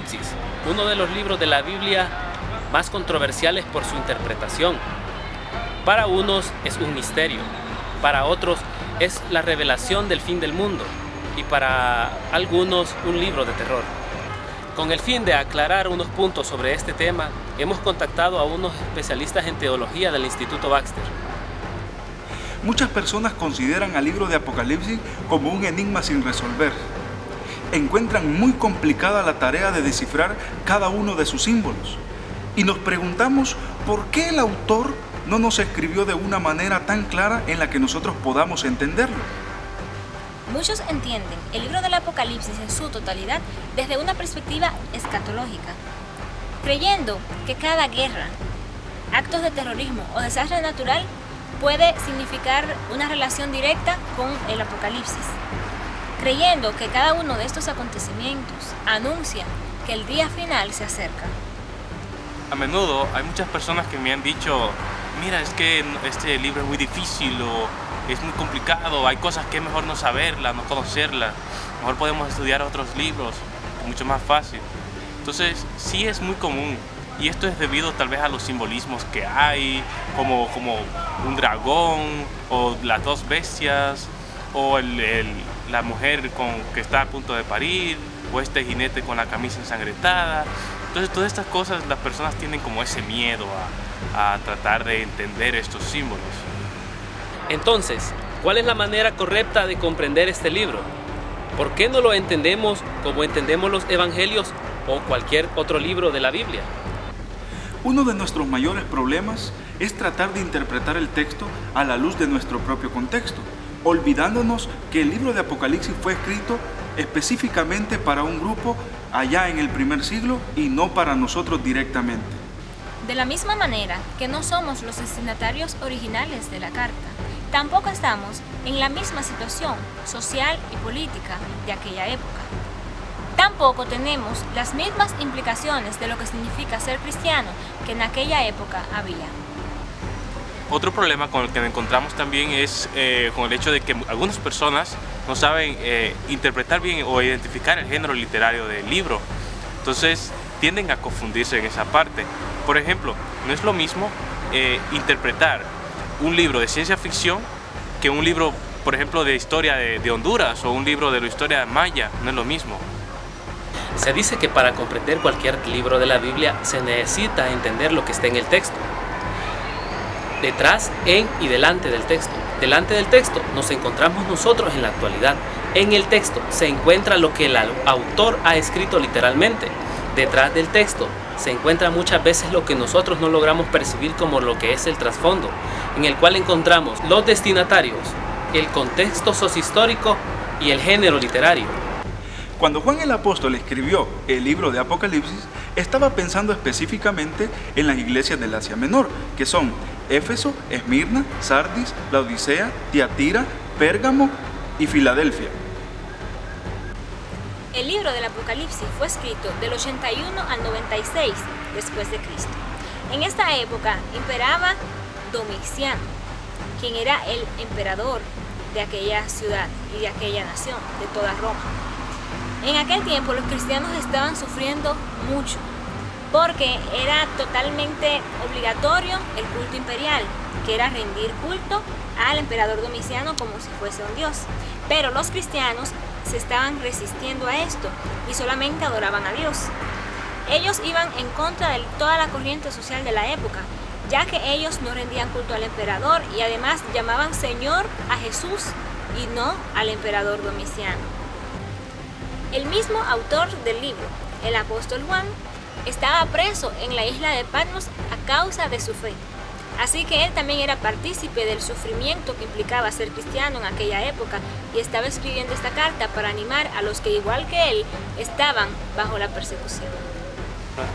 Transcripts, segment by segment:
Apocalipsis, uno de los libros de la Biblia más controversiales por su interpretación. Para unos es un misterio, para otros es la revelación del fin del mundo y para algunos un libro de terror. Con el fin de aclarar unos puntos sobre este tema, hemos contactado a unos especialistas en teología del Instituto Baxter. Muchas personas consideran al libro de Apocalipsis como un enigma sin resolver. Encuentran muy complicada la tarea de descifrar cada uno de sus símbolos. Y nos preguntamos por qué el autor no nos escribió de una manera tan clara en la que nosotros podamos entenderlo. Muchos entienden el libro del Apocalipsis en su totalidad desde una perspectiva escatológica, creyendo que cada guerra, actos de terrorismo o desastre natural puede significar una relación directa con el Apocalipsis, creyendo que cada uno de estos acontecimientos anuncia que el día final se acerca. A menudo hay muchas personas que me han dicho, mira, es que este libro es muy difícil o es muy complicado, hay cosas que es mejor no saberlas, no conocerlas, mejor podemos estudiar otros libros, es mucho más fácil. Entonces sí es muy común y esto es debido tal vez a los simbolismos que hay, como un dragón o las dos bestias o la mujer que está a punto de parir o este jinete con la camisa ensangrentada. Entonces todas estas cosas las personas tienen como ese miedo a tratar de entender estos símbolos. Entonces, ¿cuál es la manera correcta de comprender este libro? ¿Por qué no lo entendemos como entendemos los evangelios o cualquier otro libro de la Biblia? Uno de nuestros mayores problemas es tratar de interpretar el texto a la luz de nuestro propio contexto, olvidándonos que el libro de Apocalipsis fue escrito específicamente para un grupo allá en el primer siglo y no para nosotros directamente. De la misma manera que no somos los destinatarios originales de la carta, tampoco estamos en la misma situación social y política de aquella época. Tampoco tenemos las mismas implicaciones de lo que significa ser cristiano que en aquella época había. Otro problema con el que nos encontramos también es con el hecho de que algunas personas no saben interpretar bien o identificar el género literario del libro. Entonces tienden a confundirse en esa parte. Por ejemplo, no es lo mismo interpretar un libro de ciencia ficción que un libro, por ejemplo, de historia de Honduras o un libro de la historia maya. No es lo mismo. Se dice que para comprender cualquier libro de la Biblia se necesita entender lo que está en el texto. Detrás, en y delante del texto. Delante del texto nos encontramos nosotros en la actualidad. En el texto se encuentra lo que el autor ha escrito literalmente. Detrás del texto se encuentra muchas veces lo que nosotros no logramos percibir como lo que es el trasfondo, en el cual encontramos los destinatarios, el contexto sociohistórico y el género literario. Cuando Juan el Apóstol escribió el libro de Apocalipsis, estaba pensando específicamente en las iglesias del Asia Menor, que son Éfeso, Esmirna, Sardis, Laodicea, Tiatira, Pérgamo y Filadelfia. El libro del Apocalipsis fue escrito del 81 al 96 después de Cristo. En esta época imperaba Domiciano, quien era el emperador de aquella ciudad y de aquella nación, de toda Roma. En aquel tiempo los cristianos estaban sufriendo mucho, porque era totalmente obligatorio el culto imperial, que era rendir culto al emperador Domiciano como si fuese un dios. Pero los cristianos se estaban resistiendo a esto y solamente adoraban a Dios. Ellos iban en contra de toda la corriente social de la época, ya que ellos no rendían culto al emperador y además llamaban Señor a Jesús y no al emperador Domiciano. El mismo autor del libro, el apóstol Juan, estaba preso en la isla de Patmos a causa de su fe. Así que él también era partícipe del sufrimiento que implicaba ser cristiano en aquella época y estaba escribiendo esta carta para animar a los que, igual que él, estaban bajo la persecución.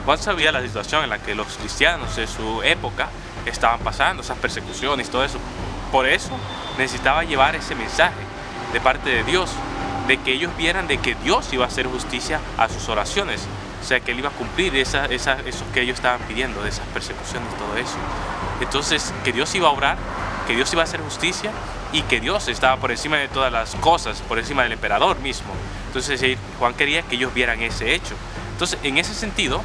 Juan sabía la situación en la que los cristianos de su época estaban pasando, esas persecuciones y todo eso. Por eso necesitaba llevar ese mensaje de parte de Dios, de que ellos vieran de que Dios iba a hacer justicia a sus oraciones. O sea, que Él iba a cumplir eso que ellos estaban pidiendo, de esas persecuciones y todo eso. Entonces, que Dios iba a obrar, que Dios iba a hacer justicia y que Dios estaba por encima de todas las cosas, por encima del emperador mismo. Entonces, Juan quería que ellos vieran ese hecho. Entonces, en ese sentido,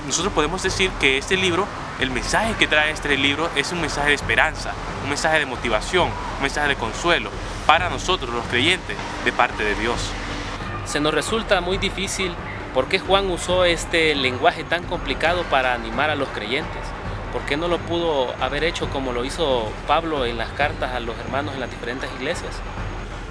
nosotros podemos decir que este libro, el mensaje que trae este libro es un mensaje de esperanza, un mensaje de motivación, un mensaje de consuelo para nosotros los creyentes de parte de Dios. Se nos resulta muy difícil por qué Juan usó este lenguaje tan complicado para animar a los creyentes. ¿Por qué no lo pudo haber hecho como lo hizo Pablo en las cartas a los hermanos en las diferentes iglesias?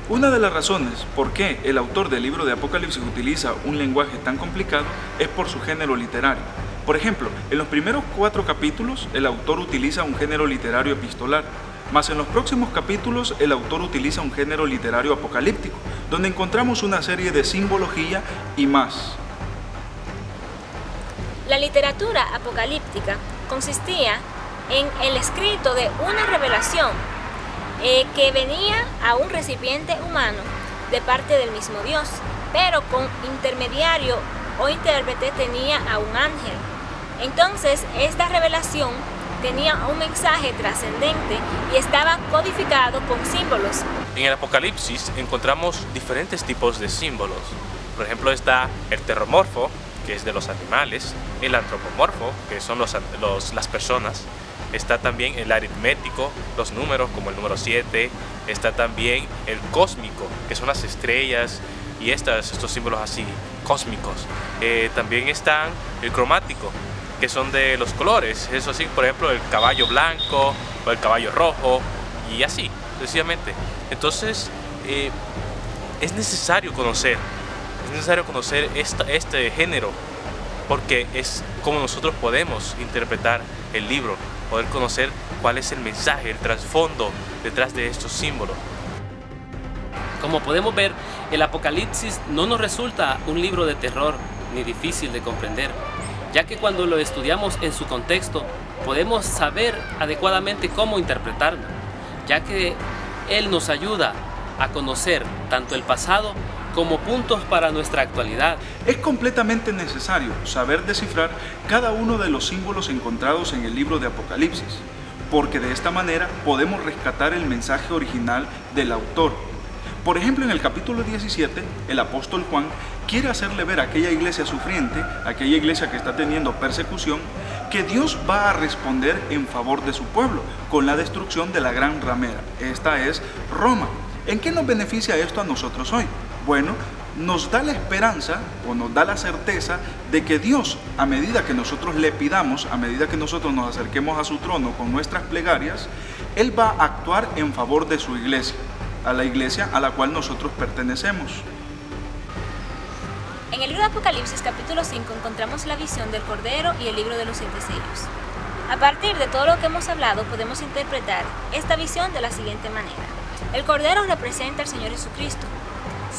Una de las razones por qué el autor del libro de Apocalipsis utiliza un lenguaje tan complicado es por su género literario. Por ejemplo, en los primeros 4 capítulos el autor utiliza un género literario epistolar, mas en los próximos capítulos el autor utiliza un género literario apocalíptico, donde encontramos una serie de simbología y más. La literatura apocalíptica consistía en el escrito de una revelación que venía a un recipiente humano de parte del mismo Dios, pero con intermediario o intérprete tenía a un ángel. Entonces, esta revelación tenía un mensaje trascendente y estaba codificado con símbolos. En el Apocalipsis encontramos diferentes tipos de símbolos. Por ejemplo, está el terromorfo, que es de los animales, el antropomorfo, que son las personas. Está también el aritmético, los números como el número 7. Está también el cósmico, que son las estrellas y estos símbolos así cósmicos. También está el cromático, que son de los colores. Eso así, por ejemplo, el caballo blanco o el caballo rojo y así, sencillamente. Entonces, es necesario conocer este género, porque es como nosotros podemos interpretar el libro, poder conocer cuál es el mensaje, el trasfondo detrás de estos símbolos. Como podemos ver, el Apocalipsis no nos resulta un libro de terror ni difícil de comprender, ya que cuando lo estudiamos en su contexto, podemos saber adecuadamente cómo interpretarlo, ya que él nos ayuda a conocer tanto el pasado como puntos para nuestra actualidad. Es completamente necesario saber descifrar cada uno de los símbolos encontrados en el libro de Apocalipsis, porque de esta manera podemos rescatar el mensaje original del autor. Por ejemplo, en el capítulo 17, el apóstol Juan quiere hacerle ver a aquella iglesia sufriente, aquella iglesia que está teniendo persecución, que Dios va a responder en favor de su pueblo con la destrucción de la gran ramera. Esta es Roma. ¿En qué nos beneficia esto a nosotros hoy? Bueno, nos da la esperanza o nos da la certeza de que Dios, a medida que nosotros le pidamos, a medida que nosotros nos acerquemos a su trono con nuestras plegarias, Él va a actuar en favor de su iglesia, a la iglesia a la cual nosotros pertenecemos. En el libro de Apocalipsis capítulo 5 encontramos la visión del Cordero y el libro de los 7 sellos. A partir de todo lo que hemos hablado, podemos interpretar esta visión de la siguiente manera. El Cordero representa al Señor Jesucristo.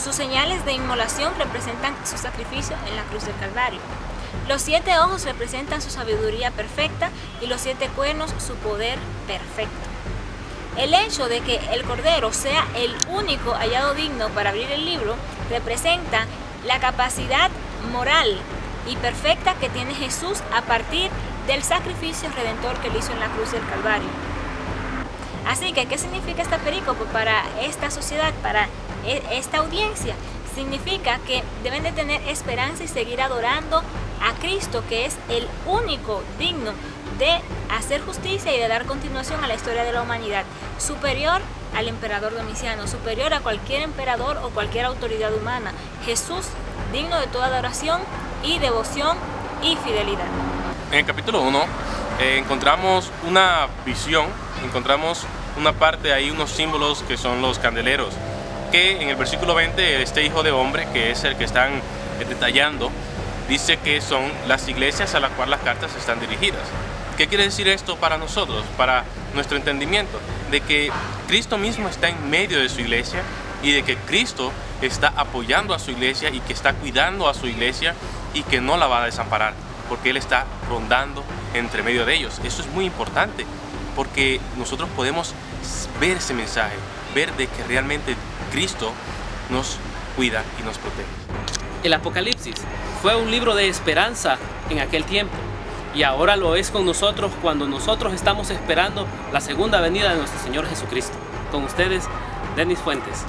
Sus señales de inmolación representan su sacrificio en la cruz del Calvario. Los 7 ojos representan su sabiduría perfecta y los 7 cuernos su poder perfecto. El hecho de que el Cordero sea el único hallado digno para abrir el libro representa la capacidad moral y perfecta que tiene Jesús a partir del sacrificio redentor que él hizo en la cruz del Calvario. Así que, ¿qué significa esta perícope para esta sociedad, para esta audiencia? Significa que deben de tener esperanza y seguir adorando a Cristo, que es el único digno de hacer justicia y de dar continuación a la historia de la humanidad, superior al emperador Domiciano, superior a cualquier emperador o cualquier autoridad humana. Jesús, digno de toda adoración y devoción y fidelidad. En el capítulo 1 encontramos una visión, encontramos una parte ahí, unos símbolos que son los candeleros, que en el versículo 20 este hijo de hombre, que es el que están detallando, dice que son las iglesias a las cuales las cartas están dirigidas. ¿Qué quiere decir esto para nosotros, para nuestro entendimiento? De que Cristo mismo está en medio de su iglesia y de que Cristo está apoyando a su iglesia y que está cuidando a su iglesia y que no la va a desamparar, porque Él está rondando entre medio de ellos. Eso es muy importante, porque nosotros podemos ver ese mensaje, ver de que realmente Cristo nos cuida y nos protege. El Apocalipsis fue un libro de esperanza en aquel tiempo y ahora lo es con nosotros cuando nosotros estamos esperando la segunda venida de nuestro Señor Jesucristo. Con ustedes, Denis Fuentes.